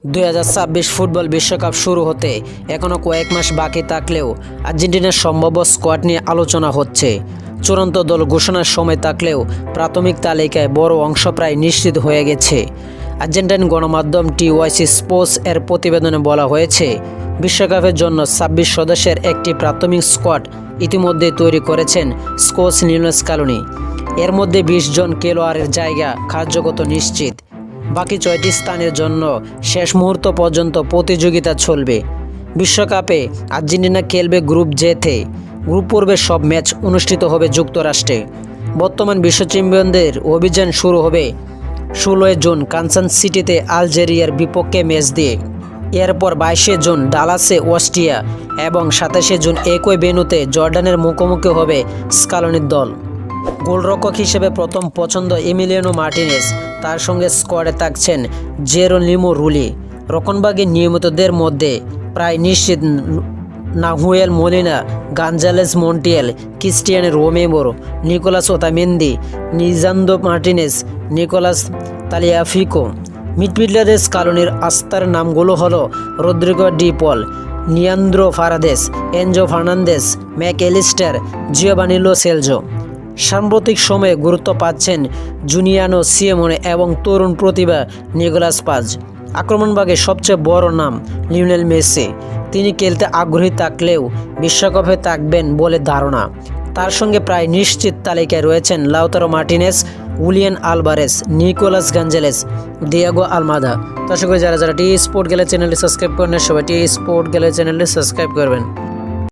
2026 football বিশ্বকাপ শুরু হতে এখনও কয়েক মাস বাকি থাকলেও আর্জেন্টিনার সম্ভাব্য স্কোয়াড নিয়ে আলোচনা হচ্ছে। চূড়ান্ত দল ঘোষণার সময় থাকলেও প্রাথমিক তালিকায় বড় অংশ প্রায় নিশ্চিত হয়ে গেছে। আর্জেন্টাইন গণমাধ্যম টিওয়াইসি স্পোর্টস এর প্রতিবেদনে বলা হয়েছে, বিশ্বকাপের জন্য 26 সদস্যের একটি প্রাথমিক স্কোয়াড ইতিমধ্যে তৈরি করেছেন কোচ লিওনেল স্কালোনি। এর মধ্যে 20 জন খেলোয়াড়ের জায়গা কার্যগত নিশ্চিত। বাকি 6টি স্থানের জন্য শেষ মুহূর্ত পর্যন্ত প্রতিযোগিতা চলবে। বিশ্বকাপে আর্জেন্টিনা খেলবে গ্রুপ জেতে। গ্রুপ পর্বের সব ম্যাচ অনুষ্ঠিত হবে যুক্তরাষ্ট্রে। বর্তমান বিশ্ব চ্যাম্পিয়নদের অভিযান শুরু হবে 16 জুন কানসাস সিটিতে আলজেরিয়ার বিপক্ষে ম্যাচ দিয়ে। এরপর 22 জুন ডালাসে অস্ট্রিয়া এবং 27 জুন একই ভেন্যুতে জর্ডানের মুখোমুখি হবে স্কালোনির দল। গোলরক্ষক হিসেবে প্রথম পছন্দ এমিলিয়ানো মার্টিনেজ, তার সঙ্গে স্কোয়াডে থাকছেন জেরোনিমো রুলি। রক্ষণভাগের নিয়মিতদের মধ্যে প্রায় নিশ্চিত Nahuel Molina, Gonzalez Montiel, Cristian Romero, Nicolas Otamendi, Lisandro Martinez, Nicolas Tagliafico. মিডফিল্ডারের স্কালোনির আস্থার নামগুলো হলো Rodrigo De Paul, Leandro Paredes, Enzo Fernandez, Mac Allister, Giovani Lo Celso. সাম্প্রতিক সময়ে গুরুত্ব পাচ্ছেন জুনিয়ানো সিমোনে এবং তরুণ প্রতিভা নিকোলাস পাজ। আক্রমণভাগে সবচেয়ে বড় নাম লিওনেল মেসি। তিনি খেলতে আগ্রহী থাকলেও বিশ্বকাপে থাকবেন বলে ধারণা। তার সঙ্গে প্রায় নিশ্চিত তালিকায় রয়েছেন Lautaro Martinez, Julian Alvarez, Nicolas Gonzalez, Diego Almada. দর্শক যারা টি স্পোর্ট গ্যালারি চ্যানেলটি সাবস্ক্রাইব করেন, সবাই টি স্পোর্ট গ্যালারি চ্যানেলটি সাবস্ক্রাইব করবেন।